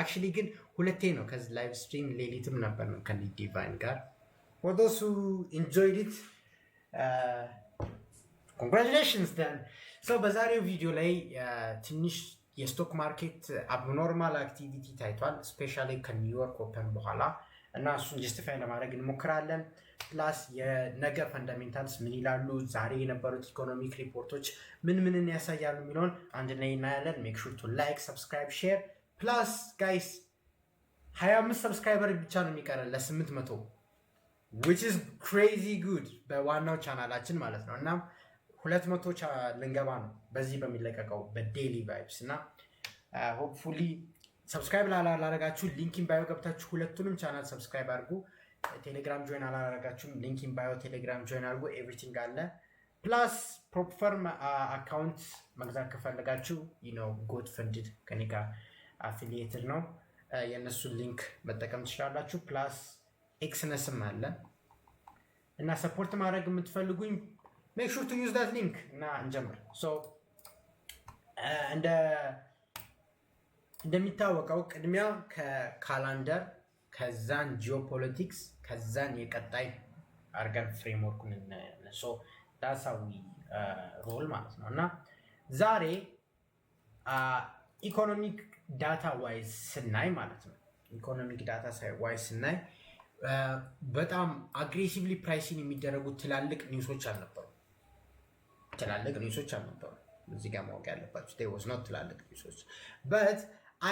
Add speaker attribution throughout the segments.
Speaker 1: አክቹሊ ግን ሁለቴ ነው ከዚህ ላይቭ ስትሪም ሌሊትም ነበር ነው ከዲቫይን ጋር for those who enjoyed it congratulations then so በዛሬው ቪዲዮ ላይ ትንሽ የስቶክ ማርኬት አብኖርማል አክቲቪቲ ታይቷል ስፔሻሊ ከኒውዮርክ ኦፕን በኋላ እና እሱን ጀስቲፋይ ለማድረግ እንሞክራለን ፕላስ የነገ ፈንዳሜንታልስ ምን ይላሉ ዛሬ የነበሩት ኢኮኖሚክ ሪፖርቶች ምንን ያሳያሉ የሚለውን አንድ ላይ እናያለን ሜክ ሹር ቱ ላይክ ሰብስክራይብ ሼር ፕላስ ጋይስ 25 ሰብስክራይበር ብቻ ነው የሚቀረን ለ800 which is crazy good በዋናው ቻናላችን ማለት ነው እና 200 ልንገባ ነው በዚህ በሚለቀቀው በዴሊ ቫይብስ እና ሆፕፉሊ ሰብስክራይብ ላላረጋችሁ ሊንክ ኢን ባዮ ገብታችሁ ሁለቱንም ቻናል ሰብስክራይብ አድርጉ ቴሌግራም ጆይን አላረጋችሁም ሊንክ ኢን ባዮ ቴሌግራም ጆይን አድርጉ ኤቭሪቲንግ አለ ፕላስ ፕሮፕፈርም አካውንት መግዛት ከፈለጋችሁ ጎድ ፈንድድ ከኔ ጋር አፊሊየትድ ነው የእነሱን ሊንክ መጠቀም ትችላላችሁ ፕላስ ኤክስነስም አለ እና ሰፖርት ማድረግ የምትፈልጉኝ make sure to use that link እና እንጀምር so እንደሚታወቀው ቅድሚያ ከካላንደር ከዛን ጂኦፖለቲክስ ከዛን የቀጣይ አርገን ፍሬምወርኩን so that's how we roll ማለት ነው እና ዛሬ ኢኮኖሚክ ዳታ ዋይዝ ስናይ ማለት ነው ኢኮኖሚክ ዳታ ዋይዝ ስናይ በጣም አግሬሲቭሊ ፕራይሲንግ የሚደረጉ ትላልቅ ኒውሶች አልነበሩ እዚህ ጋር ማወቅ ያለባችሁ they was not ትላልቅ ኒውሶች but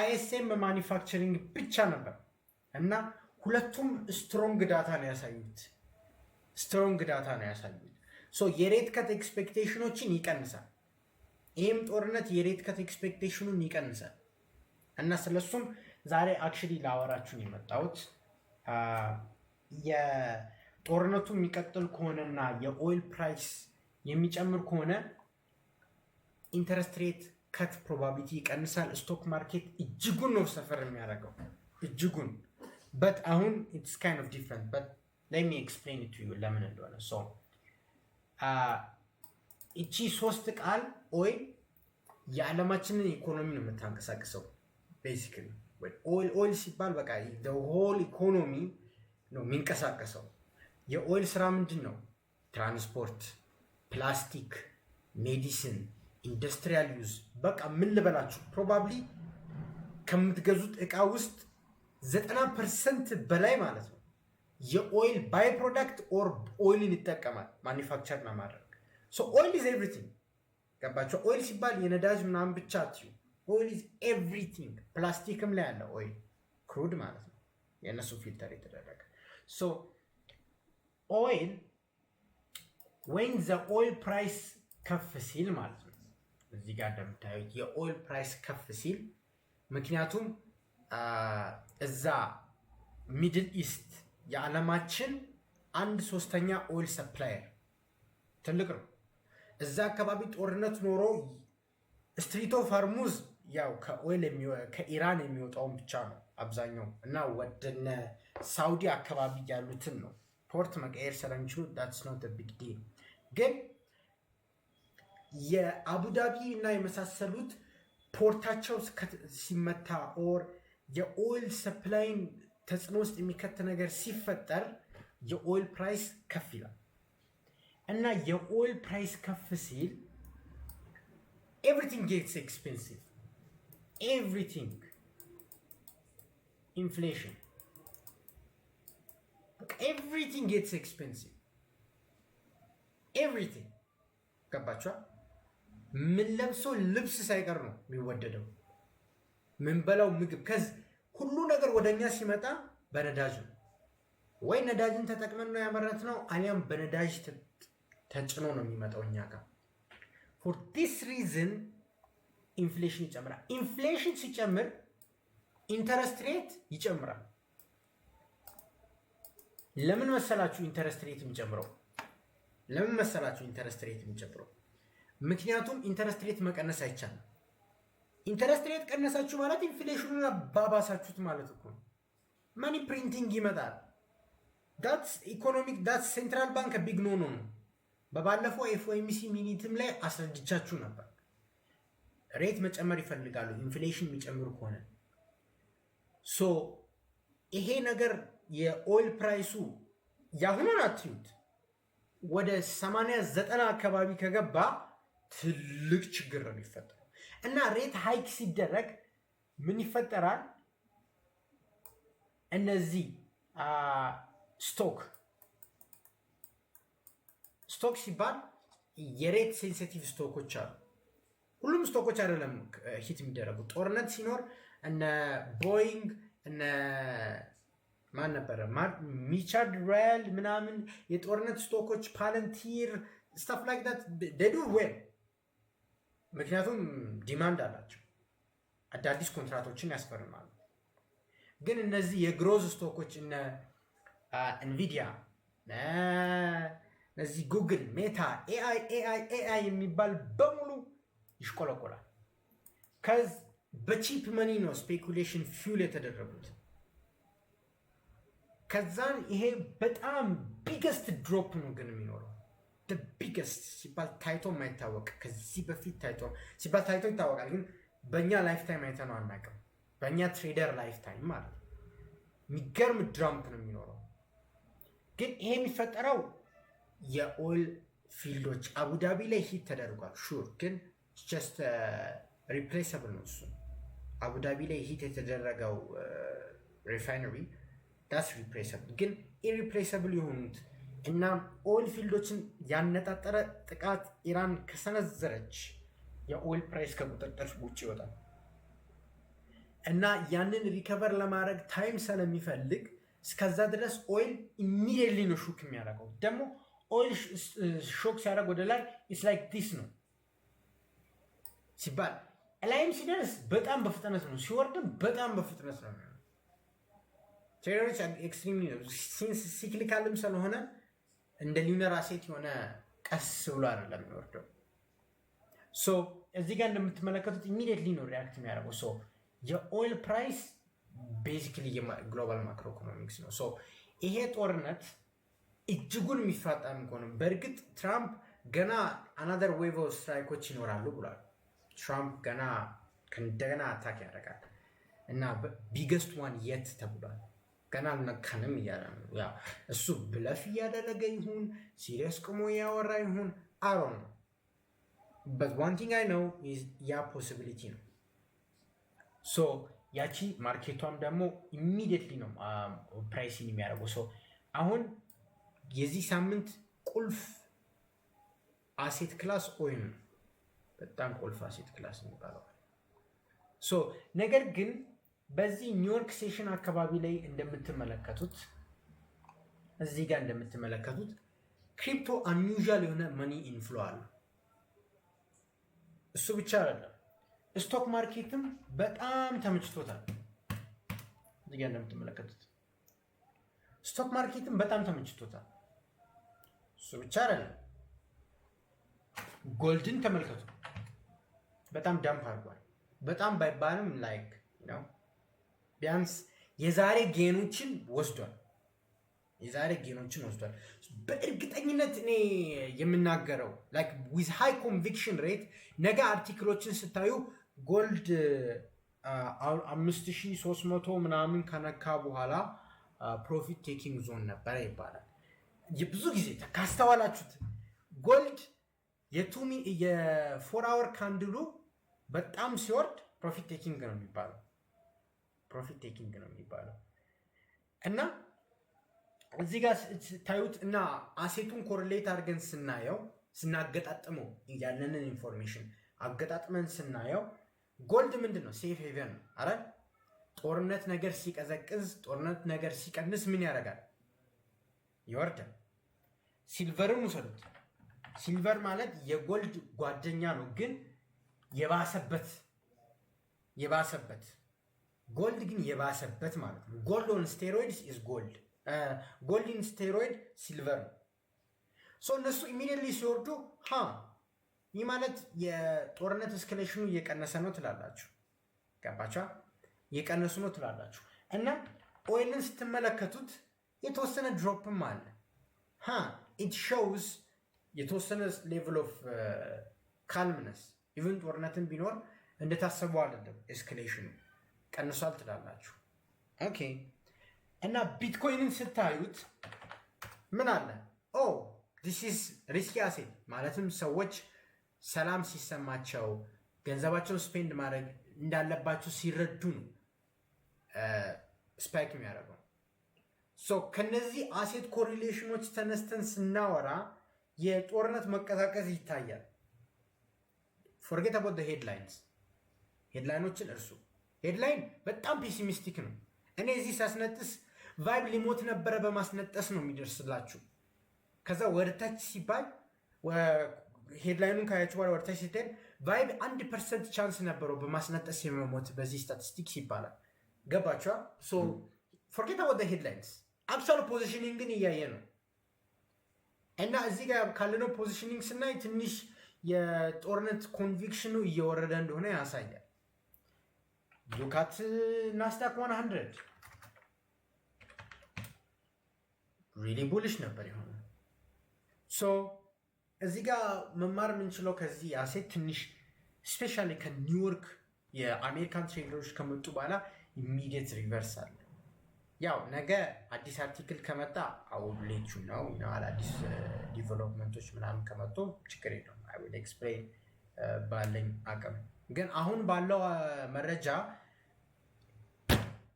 Speaker 1: ISM ማኒፋክቸሪንግ ብቻ ነበር እና ሁለቱም ስትሮንግ ዳታ ነው ያሳዩት so የሬት ከት ኤክስፔክቴሽኖችን ይቀንሳል ይህም ጦርነት የሬት ከት ኤክስፔክቴሽኑን ይቀንሳል እና ስለሱም ዛሬ አክቹሊ ላወራችሁን የመጣሁት የጦርነቱ የሚቀጥል ከሆነና የኦይል ፕራይስ የሚጨምር ከሆነ ኢንተረስት ሬት ከት ፕሮባቢሊቲ ይቀንሳል ስቶክ ማርኬት እጅጉን ነው ሰፈር የሚያደርገው እጅጉን but አሁን it's kind of different but let me explain it to you ለምን እንደሆነ so እቺ ሶስት ቃል ኦይል የዓለማችንን ኢኮኖሚ ነው የምታንቀሳቅሰው basically ኦይል ሲባል በቃ the whole economy ነው የሚንቀሳቀሰው የኦይል ስራ ምንድን ነው ትራንስፖርት ፕላስቲክ ሜዲሲን ኢንዱስትሪያል ዩዝ በቃ ምን ልበላችሁ ፕሮባብሊ ከምትገዙት እቃ ውስጥ 90% በላይ ማለት ነው የኦይል ባይ ፕሮዳክት ኦር ኦይልን ይጠቀማል ማኒፋክቸር ለማድረግ so oil is everything ገባችሁ ኦይል ሲባል የነዳጅ ምናምን ብቻ አትዩ oil is everything ፕላስቲክም ላይ ያለ ኦይል ክሩድ ማለት ነው የነሱ ፊልተር የተደረገ so oil when the oil price ከፍ ሲል ማለት ነው እዚህ ጋር እንደምታዩት የኦይል ፕራይስ ከፍ ሲል ምክንያቱም እዛ ሚድል ኢስት የዓለማችን 1/3 ኦይል ሰፕላየር ትልቅ ነው እዛ አካባቢ ጦርነት ኖሮ ስትሪት ኦፍ ሆርሙዝ ያው ከኢራን የሚወጣውን ብቻ ነው አብዛኛው እና ወደነ ሳውዲ አካባቢ ያሉትን ነው ፖርት መቀየር ስለሚችሉ that's not a big deal ግን የአቡዳቢ እና የመሳሰሉት ፖርታቸው ሲመታ ኦር የኦይል ሰፕላይን ተጽዕኖ ውስጥ የሚከት ነገር ሲፈጠር የኦይል ፕራይስ ከፍ ይላል እና የኦይል ፕራይስ ከፍ ሲል everything gets expensive everything inflation everything gets expensive everything ገባችሁ ምን ለብሶ ልብስ ሳይቀር ነው የሚወደደው ምን በላው ምግብ ከዚ ሁሉ ነገር ወደኛ ሲመጣ በነዳጅ ነው ወይ ነዳጅን ተጠቅመን ነው ያመረትነው አሊያም በነዳጅ ተጭኖ ነው የሚመጣው እኛ ጋር for this reason ኢንፍሌሽን ይጨምራል ኢንፍሌሽን ሲጨምር ኢንተረስት ሬት ይጨምራል ለምን መሰላችሁ ኢንተረስት ሬት የሚጨምረው ምክንያቱም ኢንተረስት ሬት መቀነስ አይቻልም ኢንተረስት ሬት ቀነሳችሁ ማለት ኢንፍሌሽኑን አባባሳችሁት ማለት እኮ ማኒ ፕሪንቲንግ ይመጣል that's economic that's central bank a big no በባለፈው ኤፍኦኤምሲ ሚኒትም ላይ አስረድቻችሁ ነበር ሬት መጨመር ይፈልጋሉ ኢንፍሌሽን የሚጨምሩ ከሆነ ሶ ይሄ ነገር የኦይል ፕራይሱ ያሁኑን አትዩት ወደ 80-90 አካባቢ ከገባ ትልቅ ችግር ነው የሚፈጠረው። እና ሬት ሃይክ ሲደረግ ምን ይፈጠራል? እነዚህ ስቶክ ሲባል የሬት ሴንሲቲቭ ስቶኮች አሉ። ሁሉም ስቶኮች አይደለም ሂት የሚደረጉ። ጦርነት ሲኖር እነ ቦይንግ እነ ማን ነበረ ሚቻርድ ራይል ምናምን የጦርነት ስቶኮች ፓለንቲር ስታፍ ላይክ ዳት ዴዱ ዌል፣ ምክንያቱም ዲማንድ አላቸው፣ አዳዲስ ኮንትራቶችን ያስፈርማሉ። ግን እነዚህ የግሮዝ ስቶኮች እነ ኢንቪዲያ እነዚህ ጉግል፣ ሜታ፣ ኤአይ የሚባል በሙሉ ይሽቆለቆላል። ከዚ በቺፕ መኒ ነው ስፔኩሌሽን ፊውል የተደረጉት። ከዛን ይሄ በጣም ቢገስት ድሮፕ ነው ግን የሚኖረው። ቢገስት ሲባል ታይቶ የማይታወቅ ከዚህ በፊት ታይቶ ሲባል ታይቶ ይታወቃል፣ ግን በእኛ ላይፍ ታይም አይተ ነው አናውቅም። በእኛ ትሬደር ላይፍ ታይም ማለት ነው። የሚገርም ድራምፕ ነው የሚኖረው። ግን ይሄ የሚፈጠረው የኦይል ፊልዶች አቡዳቢ ላይ ሂት ተደርጓል። ሹር ግን ጀስት ሪፕሌሰብል ነው እሱ። አቡዳቢ ላይ ሂት የተደረገው ሪፋይነሪ ዳስ ሪፕሌሰብል። ግን ኢሪፕሌሰብል የሆኑት እና ኦይል ፊልዶችን ያነጣጠረ ጥቃት ኢራን ከሰነዘረች የኦይል ፕራይስ ከቁጥጥር ውጭ ይወጣል። እና ያንን ሪከቨር ለማድረግ ታይም ስለሚፈልግ እስከዛ ድረስ ኦይል ኢሚዲየትሊ ነው ሹክ የሚያደርገው። ደግሞ ኦይል ሾክ ሲያደርግ ወደ ላይ ኢትስ ላይክ ዲስ ነው ሲባል ላይም ሲደርስ በጣም በፍጥነት ነው፣ ሲወርድም በጣም በፍጥነት ነው። ትሬደሮች ኤክስትሪምሊ ነው ሲክሊካልም ስለሆነ እንደ ሊነር አሴት የሆነ ቀስ ብሎ አይደለም የሚወርደው። ሶ እዚህ ጋር እንደምትመለከቱት ኢሚዲየትሊ ነው ሪያክት የሚያደርገው። ሶ የኦይል ፕራይስ ቤዚክሊ የግሎባል ማክሮ ኢኮኖሚክስ ነው። ሶ ይሄ ጦርነት እጅጉን የሚፋጣም ከሆነ በእርግጥ ትራምፕ ገና አናደር ዌቭ ኦፍ ስትራይኮች ይኖራሉ ብሏል። ትራምፕ ገና እንደገና አታክ ያደርጋል እና ቢገስት ዋን የት ተብሏል። ገና አልነካንም እያለ ነው። ያ እሱ ብለፍ እያደረገ ይሁን ሲሪየስ ቅሞ እያወራ ይሁን አሮ ነው። በት ዋን ቲንግ አይ ነው ያ ፖሲቢሊቲ ነው። ሶ ያቺ ማርኬቷም ደግሞ ኢሚዲየትሊ ነው ፕራይሲን የሚያደርገው። ሶ አሁን የዚህ ሳምንት ቁልፍ አሴት ክላስ ኦይል ነው። በጣም ቁልፍ አሴት ክላስ የሚባለው። ሶ ነገር ግን በዚህ ኒውዮርክ ሴሽን አካባቢ ላይ እንደምትመለከቱት እዚህ ጋር እንደምትመለከቱት ክሪፕቶ አንዩዥዋል የሆነ መኒ ኢንፍሎ አለ። እሱ ብቻ አይደለም፣ ስቶክ ማርኬትም በጣም ተመችቶታል። እዚህ ጋር እንደምትመለከቱት ስቶክ ማርኬትም በጣም ተመችቶታል። እሱ ብቻ አይደለም፣ ጎልድን ተመልከቱ፣ በጣም ዳምፕ አድርጓል። በጣም ባይባልም ላይክ ነው ቢያንስ የዛሬ ጌኖችን ወስዷል። በእርግጠኝነት እኔ የምናገረው ላይክ ዊዝ ሃይ ኮንቪክሽን ሬት ነገ አርቲክሎችን ስታዩ ጎልድ 5300 ምናምን ከነካ በኋላ ፕሮፊት ቴኪንግ ዞን ነበረ ይባላል። ብዙ ጊዜ ካስተዋላችሁት ጎልድ የ4 አወር ካንድሉ በጣም ሲወርድ ፕሮፊት ቴኪንግ ነው የሚባለው እና እዚህ ጋር ታዩት እና አሴቱን ኮሪሌት አድርገን ስናየው ስናገጣጥመው ያለንን ኢንፎርሜሽን አገጣጥመን ስናየው ጎልድ ምንድን ነው? ሴፍ ሄቨን ነው አይደል? ጦርነት ነገር ሲቀዘቅዝ፣ ጦርነት ነገር ሲቀንስ ምን ያደርጋል? ይወርዳል። ሲልቨርን ውሰዱት። ሲልቨር ማለት የጎልድ ጓደኛ ነው፣ ግን የባሰበት ጎልድ ግን የባሰበት ማለት ነው። ጎልድ ኦን ስቴሮይድስ ኢዝ ጎልድ፣ ጎልድ ኢን ስቴሮይድ ሲልቨር ነው። እነሱ ኢሚዲየትሊ ሲወርዱ ይህ ማለት የጦርነት እስከሌሽኑ እየቀነሰ ነው ትላላችሁ። ገባችኋ? እየቀነሱ ነው ትላላችሁ። እና ኦይልን ስትመለከቱት የተወሰነ ድሮፕም አለ። ኢት ሾውስ የተወሰነ ሌቭል ኦፍ ካልምነስ። ኢቨን ጦርነትን ቢኖር እንደታሰበው አይደለም፣ ኤስካሌሽኑ ቀንሷል ትላላችሁ። ኦኬ። እና ቢትኮይንን ስታዩት ምን አለ? ኦ ዲስ ኢዝ ሪስኪ አሴት ማለትም ሰዎች ሰላም ሲሰማቸው ገንዘባቸውን ስፔንድ ማድረግ እንዳለባቸው ሲረዱ ነው ስፓይክ የሚያደርገው። ከነዚህ አሴት ኮሪሌሽኖች ተነስተን ስናወራ የጦርነት መቀዛቀዝ ይታያል። ፎርጌት አባውት ሄድላይንስ፣ ሄድላይኖችን እርሱ። ሄድላይን በጣም ፔሲሚስቲክ ነው። እኔ እዚህ ሳስነጥስ ቫይብ ሊሞት ነበረ በማስነጠስ ነው የሚደርስላችሁ። ከዛ ወደታች ሲባል ሄድላይኑን ካያችሁ በኋላ ወደታች ሲታይ ቫይብ 1% ቻንስ ነበረው በማስነጠስ የመሞት በዚህ ስታቲስቲክስ ይባላል። ገባችኋ? ፎርጌት አባውት ሄድላይንስ፣ አክቹዋል ፖዚሽኒንግን እያየ ነው። እና እዚህ ጋር ካለነው ፖዚሽኒንግ ስናይ ትንሽ የጦርነት ኮንቪክሽኑ እየወረደ እንደሆነ ያሳያል። ሉካት ናስዳክ 100 ሪሊ ቡሊሽ ነበር የሆነ። እዚህ ጋር መማር የምንችለው ከዚህ አሴት ትንሽ ስፔሻሊ ከኒውዮርክ የአሜሪካን ትሬደሮች ከመጡ በኋላ ኢሚዲየት ሪቨርስ አለ። ያው ነገ አዲስ አርቲክል ከመጣ አውሌቹ ነው አዳዲስ ዲቨሎፕመንቶች ምናምን ከመጡ ችግር የለውም። አይ ዊል ኤክስፕሌን ባለኝ አቅም። ግን አሁን ባለው መረጃ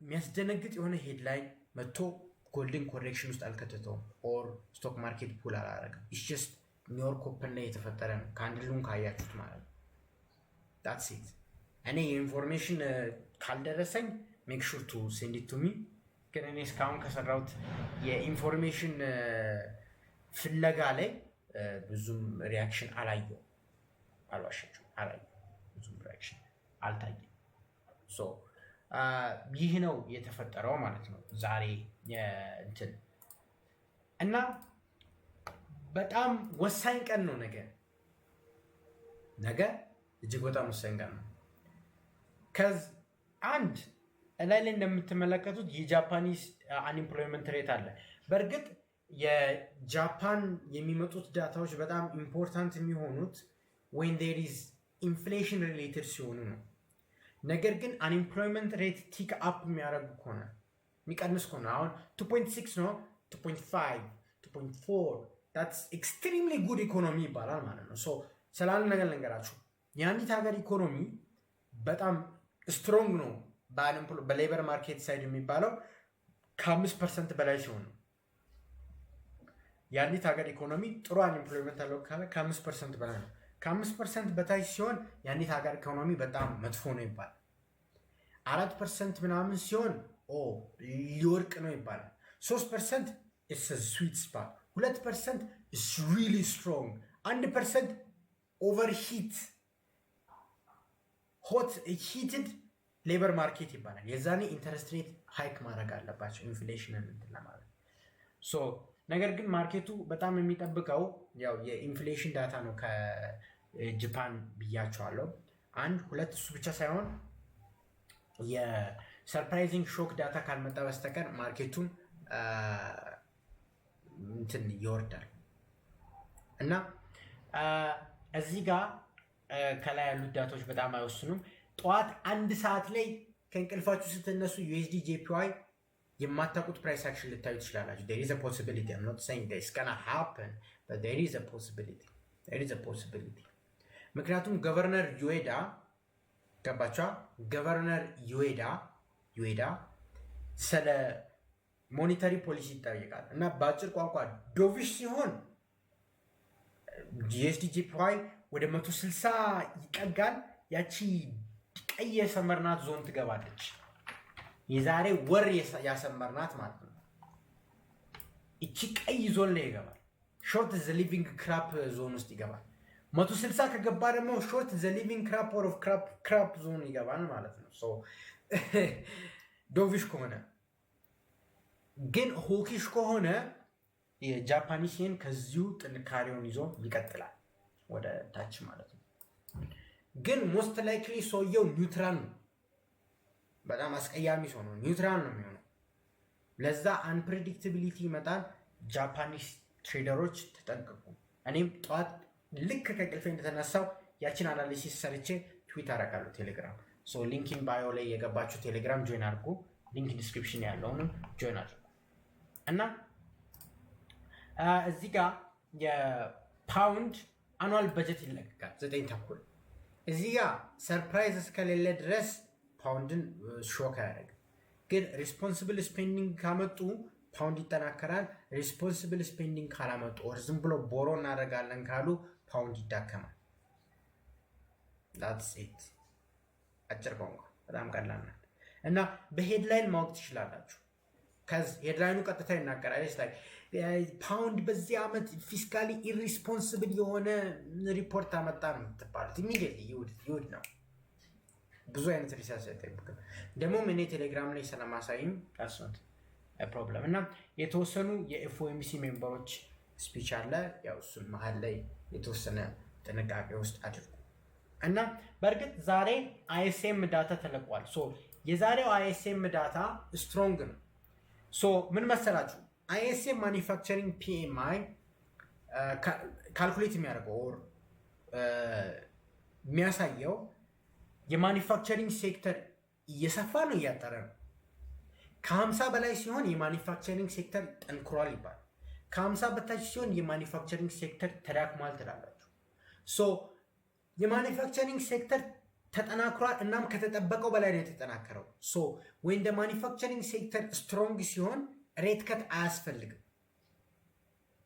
Speaker 1: የሚያስደነግጥ የሆነ ሄድላይን መጥቶ ጎልደን ኮሬክሽን ውስጥ አልከተተውም ኦር ስቶክ ማርኬት ፑል አላደረግም። ኢትስ ጀስት ኒውዮርክ ኦፕን ላይ የተፈጠረ ነው። ከአንድሉን ካያችሁት ማለት ነው። ዳትስ ኢት። እኔ የኢንፎርሜሽን ካልደረሰኝ ሜክ ሹር ቱ ሴንድ ኢት ቱ ሚ። ግን እኔ እስካሁን ከሰራሁት የኢንፎርሜሽን ፍለጋ ላይ ብዙም ሪያክሽን አላየሁም። አልዋሻችሁም፣ አላየሁም። ብዙም ሪያክሽን አልታየም። ይህ ነው የተፈጠረው ማለት ነው ዛሬ እንትን እና በጣም ወሳኝ ቀን ነው ነገ እጅግ በጣም ወሳኝ ቀን ነው። አንድ ላይ እንደምትመለከቱት የጃፓኒስ አንኤምፕሎይመንት ሬት አለ። በእርግጥ የጃፓን የሚመጡት ዳታዎች በጣም ኢምፖርታንት የሚሆኑት when there is ኢንፍሌሽን ሪሌትድ ሲሆኑ ነው። ነገር ግን አንኤምፕሎይመንት ሬት ቲክ አፕ የሚያደርጉ ከሆነ የሚቀንስ ከሆነ አሁን 2.6 ነው 2.5 2.4 that's extremely good ኢኮኖሚ ይባላል ማለት ነው። ስላለ ነገር ልንገራችሁ፣ የአንዲት ሀገር ኢኮኖሚ በጣም ስትሮንግ ነው በሌበር ማርኬት ሳይድ የሚባለው ከ5% በላይ ሲሆን ነው። የአንዲት ሀገር ኢኮኖሚ ጥሩ አንኤምፕሎይመንት አለው ካለ ከ5% በላይ ነው። ከ5% በታች ሲሆን የአንዲት ሀገር ኢኮኖሚ በጣም መጥፎ ነው ይባላል። 4% ምናምን ሲሆን ሊወርቅ ነው ይባላል። 3% it's a sweet spot 2% is really strong 1% overheat heated ሌበር ማርኬት ይባላል። የዛኔ ኢንተረስት ሬት ሃይክ ማድረግ አለባቸው ኢንፍሌሽንን እንትን ለማለት። ነገር ግን ማርኬቱ በጣም የሚጠብቀው ያው የኢንፍሌሽን ዳታ ነው ከጃፓን ብያቸዋለሁ። 1 እሱ ብቻ ሳይሆን የሰርፕራይዚንግ ሾክ ዳታ ካልመጣ በስተቀር ማርኬቱን እንትን ይወርዳል። እና እዚህ ጋር ከላይ ያሉት ዳታዎች በጣም አይወስኑም። ጠዋት 1 ሰዓት ላይ ከእንቅልፋችሁ ስትነሱ ዩኤስዲ ጄፒዋይ የማታውቁት ፕራይስ አክሽን ልታዩ ትችላላችሁ። there is a possibility I'm not saying that it's gonna happen but there is a possibility ምክንያቱም ገቨርነር ዩኤዳ ገባቻ ገቨርነር ዩኤዳ ስለ ሞኔታሪ ፖሊሲ ይጠይቃል እና በአጭር ቋንቋ ዶቪሽ ሲሆን ዩኤስዲ ጄፒዋይ ወደ 160 ይቀጋል። ያቺ ቀይ የሰመርናት ዞን ትገባለች። የዛሬ ወር ያሰመርናት ማለት ነው። እቺ ቀይ ዞን ላይ ይገባል። ሾርት ዘ ሊቪንግ ክራፕ ዞን ውስጥ ይገባል። 160 ከገባ ደግሞ ሾርት ዘ ሊቪንግ ክራፕ ኦር ኦፍ ክራፕ ዞን ይገባል ማለት ነው። ዶቪሽ ከሆነ ግን ሆኪሽ ከሆነ የጃፓኒስ ዬን ከዚሁ ጥንካሬውን ይዞ ይቀጥላል ወደ ታች ማለት ነው። ግን ሞስት ላይክሊ ሰውየው ኒውትራል ነው። በጣም አስቀያሚ ሰው ነው። ኒውትራል ነው የሚሆነው። ለዛ አንፕሬዲክቲቢሊቲ ይመጣል። ጃፓኒስ ትሬደሮች ተጠንቀቁ። እኔም ጠዋት ልክ ከቅልፌ እንደተነሳው ያችን አናሊሲስ ሰርቼ ትዊት አደርጋለሁ ቴሌግራም። ሊንኪን ባዮ ላይ የገባችሁ ቴሌግራም ጆይን አድርጉ። ሊንክ ዲስክሪፕሽን ያለውን ጆይን አድርጉ እና እዚህ ጋር የፓውንድ አኑዋል በጀት ይለቀቃል 9 እዚህ ጋር ሰርፕራይዝ እስከሌለ ድረስ ፓውንድን ሾክ አያደርግም። ግን ሪስፖንሲብል ስፔንዲንግ ካመጡ ፓውንድ ይጠናከራል። ሪስፖንሲብል ስፔንዲንግ ካላመጡ ወር ዝም ብሎ ቦሮ እናደርጋለን ካሉ ፓውንድ ይዳከማል። ዳትስ ኢት። አጭር ቋንቋ በጣም ቀላል ናት እና በሄድላይን ማወቅ ትችላላችሁ። ከዚ ሄድላይኑ ቀጥታ ይናገራል። ላይ ፓውንድ በዚህ ዓመት ፊስካሊ ኢሪስፖንስብል የሆነ ሪፖርት አመጣ ነው የምትባሉት። ኢሚዲየትሊ ይውድ ነው። ብዙ አይነት ሪሰርች አይጠብቅም። ደግሞ እኔ ቴሌግራም ላይ ስለማሳይም ዳስኖት ፕሮብለም እና የተወሰኑ የኤፍኦኤምሲ ሜምበሮች ስፒች አለ። ያው እሱን መሀል ላይ የተወሰነ ጥንቃቄ ውስጥ አድርጉ እና በእርግጥ ዛሬ አይኤስኤም ዳታ ተለቋል። ሶ የዛሬው አይኤስኤም ዳታ ስትሮንግ ነው። ሶ ምን መሰላችሁ አይኤስኤም ማኒፋክቸሪንግ ፒኤምአይ ካልኩሌት የሚያደርገው ኦር የሚያሳየው የማኒፋክቸሪንግ ሴክተር እየሰፋ ነው እያጠረ ነው። ከ50 በላይ ሲሆን የማኒፋክቸሪንግ ሴክተር ጠንክሯል ይባላል። ከ50 በታች ሲሆን የማኒፋክቸሪንግ ሴክተር ተዳክሟል ትላላችሁ። ሶ የማኒፋክቸሪንግ ሴክተር ተጠናክሯል፣ እናም ከተጠበቀው በላይ ነው የተጠናከረው። ሶ ወይም ደ ማኒፋክቸሪንግ ሴክተር ስትሮንግ ሲሆን ሬት ከት አያስፈልግም።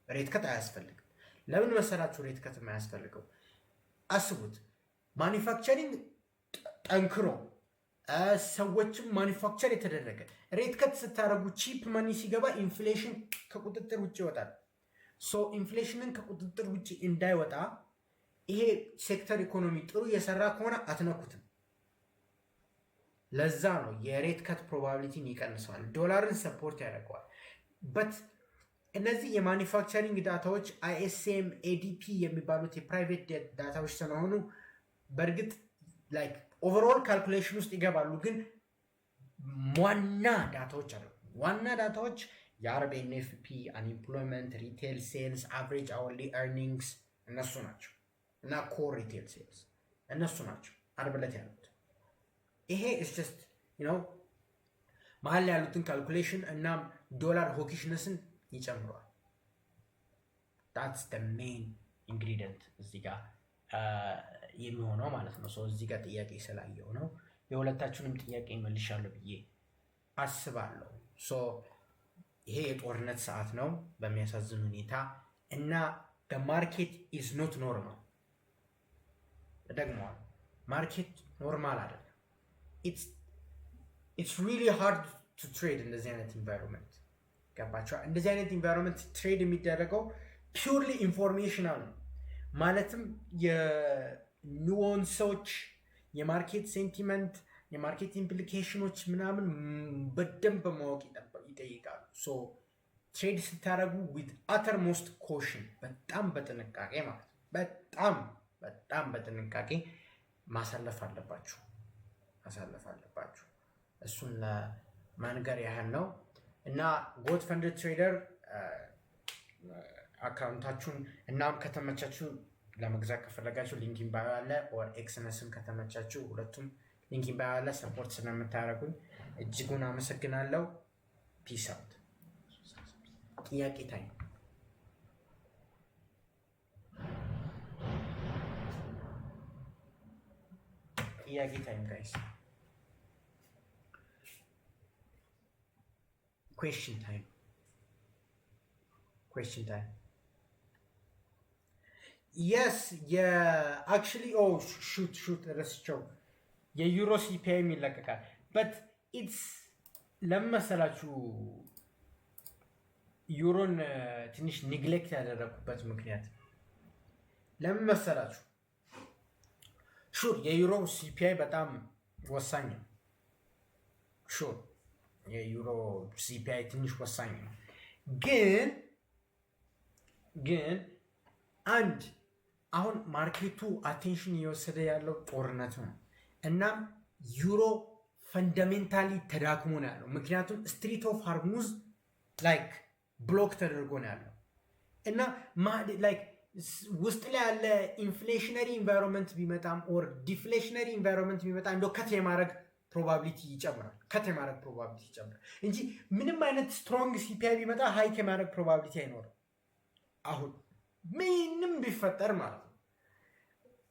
Speaker 1: ሬት ከት አያስፈልግም። ለምን መሰላችሁ ሬት ከት የማያስፈልገው? አስቡት ማኒፋክቸሪንግ ጠንክሮ ሰዎችም ማኒፋክቸር የተደረገ ሬት ከት ስታደርጉ ቺፕ መኒ ሲገባ ኢንፍሌሽን ከቁጥጥር ውጭ ይወጣል። ሶ ኢንፍሌሽንን ከቁጥጥር ውጭ እንዳይወጣ ይሄ ሴክተር ኢኮኖሚ ጥሩ እየሰራ ከሆነ አትነኩትም። ለዛ ነው የሬት ከት ፕሮባቢሊቲን ይቀንሰዋል፣ ዶላርን ሰፖርት ያደርገዋል። በት እነዚህ የማኒፋክቸሪንግ ዳታዎች አይኤስኤም ኤዲፒ የሚባሉት የፕራይቬት ዳታዎች ስለሆኑ በእርግጥ ላይክ ኦቨርኦል ካልኩሌሽን ውስጥ ይገባሉ። ግን ዋና ዳታዎች አሉ። ዋና ዳታዎች የአርብ ኤንኤፍፒ፣ አንኤምፕሎይመንት፣ ሪቴል ሴልስ፣ አቨሬጅ አወርሊ ኤርኒንግስ እነሱ ናቸው እና ኮር ሪቴል ሴልስ እነሱ ናቸው አርብ ዕለት ያሉት። ይሄ ጀስት መሀል ያሉትን ካልኩሌሽን እና ዶላር ሆኪሽነስን ይጨምረዋል። ታትስ ደ ሜን ኢንግሪዲየንት እዚህ ጋር የሚሆነው ማለት ነው። ሰው እዚህ ጋር ጥያቄ ስላየው ነው የሁለታችሁንም ጥያቄ መልሻለሁ ብዬ አስባለሁ። ሶ ይሄ የጦርነት ሰዓት ነው በሚያሳዝን ሁኔታ እና the market is not normal። ደግሞዋል ማርኬት ኖርማል አይደለም። it's really hard to trade እንደዚህ አይነት ኢንቫይሮንመንት። ገባችኋል? እንደዚህ አይነት ኢንቫይሮንመንት ትሬድ የሚደረገው ፒውርሊ ኢንፎርሜሽናል ነው። ማለትም የኒውንሶች የማርኬት ሴንቲመንት የማርኬት ኢምፕሊኬሽኖች ምናምን በደንብ ማወቅ ይጠይቃሉ። ሶ ትሬድ ስታደርጉ ዊት አተርሞስት ኮሽን በጣም በጥንቃቄ ማለት በጣም በጥንቃቄ ማሳለፍ አለባችሁ። እሱን ለመንገር ያህል ነው እና ጎት ፈንድ ትሬደር አካውንታችሁን እናም ከተመቻችሁ ለመግዛት ከፈለጋችሁ ሊንኪን ባዮ አለ፣ ኦር ኤክስነስም ከተመቻችሁ ሁለቱም ሊንኪን ባዮ አለ። ሰፖርት ስለምታደርጉኝ እጅጉን አመሰግናለሁ። ፒስ አውት። ጥያቄ ታይም ጋይስ። question time yes actually shoot ረስቸው የዩሮ ሲፒአይ ይለቀቃል። but it's ለመሰላችሁ ዩሮን ትንሽ ኔግሌክት ያደረኩበት ምክንያት ለምን መሰላችሁ? ሹር የዩሮ ሲፒአይ በጣም ወሳኝ ነው። ሹር የዩሮ ሲፒአይ ትንሽ ወሳኝ ነው። ግን አንድ አሁን ማርኬቱ አቴንሽን እየወሰደ ያለው ጦርነቱ ነው። እናም ዩሮ ፈንዳሜንታሊ ተዳክሞ ነው ያለው። ምክንያቱም ስትሪት ኦፍ ሃርሙዝ ላይክ ብሎክ ተደርጎ ነው ያለው እና ላይክ ውስጥ ላይ ያለ ኢንፍሌሽነሪ ኢንቫይሮንመንት ቢመጣም ኦር ዲፍሌሽነሪ ኢንቫይሮንመንት ቢመጣ እንደው ከት የማድረግ ፕሮባቢሊቲ ይጨምራል፣ ከት የማድረግ ፕሮባቢሊቲ ይጨምራል እንጂ ምንም አይነት ስትሮንግ ሲፒአይ ቢመጣ ሃይክ የማድረግ ፕሮባቢሊቲ አይኖርም። አሁን ምንም ቢፈጠር ማለት ነው።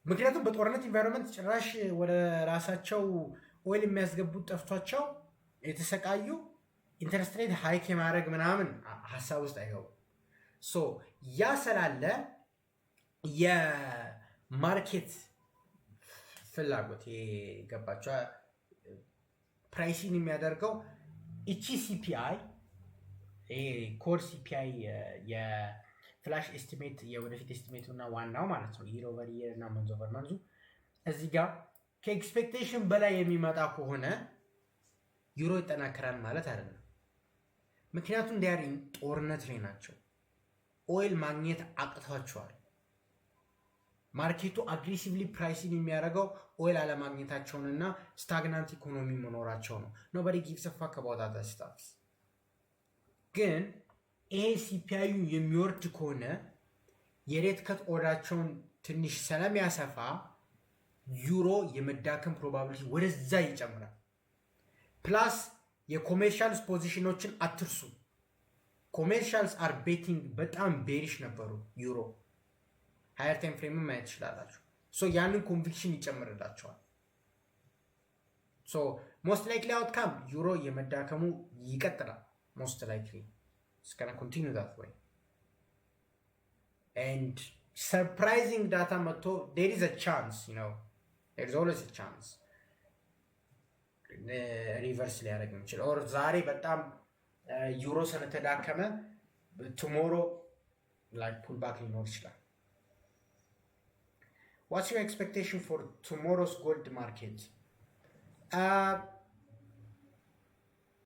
Speaker 1: ምክንያቱም በጦርነት ኢንቫይሮንመንት ጭራሽ ወደ ራሳቸው ኦይል የሚያስገቡት ጠፍቷቸው የተሰቃዩ ኢንተረስት ሬት ሃይክ የማድረግ ምናምን ሀሳብ ውስጥ አይገቡ። ሶ ያ ስላለ የማርኬት ፍላጎት የገባቸው ፕራይሲን የሚያደርገው እቺ ሲፒአይ ኮር ሲፒአይ የፍላሽ ኤስቲሜት የወደፊት ኤስቲሜቱ እና ዋናው ማለት ነው ይር ኦቨር ይር እና መንዝ ኦቨር መንዙ እዚህ ጋር ከኤክስፔክቴሽን በላይ የሚመጣ ከሆነ ዩሮ ይጠናከራል ማለት አይደለም። ምክንያቱም ዲያሪን ጦርነት ላይ ናቸው። ኦይል ማግኘት አቅቷቸዋል። ማርኬቱ አግሬሲቭሊ ፕራይሲን የሚያደርገው ኦይል አለማግኘታቸውንና ስታግናንት ኢኮኖሚ መኖራቸው ነው። ኖበዲ ጊቭስ አ ፋክ አባውት ዛት ስታፍስ። ግን ይሄ ሲፒአዩ የሚወርድ ከሆነ የሬት ከት ኦርዳቸውን ትንሽ ስለሚያሰፋ ዩሮ የመዳከም ፕሮባቢሊቲ ወደዛ ይጨምራል። ፕላስ የኮሜርሻልስ ፖዚሽኖችን አትርሱ። ኮሜርሻልስ አር ቤቲንግ በጣም ቤሪሽ ነበሩ ዩሮ ሃየር ታይም ፍሬምን ማየት ትችላላችሁ። ሶ ያንን ኮንቪክሽን ይጨምርላቸዋል። ሶ ሞስት ላይክሊ አውትካም ዩሮ የመዳከሙ ይቀጥላል። ሞስት ላይክሊ it's gonna continue that way. And surprising data መጥቶ there is a chance, you know, there is always a chance ሪቨርስ ሊያደርግ የሚችል ኦር ዛሬ በጣም ዩሮ ስለተዳከመ ቱሞሮ ላይክ ፑል ባክ ሊኖር ይችላል። What's your expectation for tomorrow's gold market?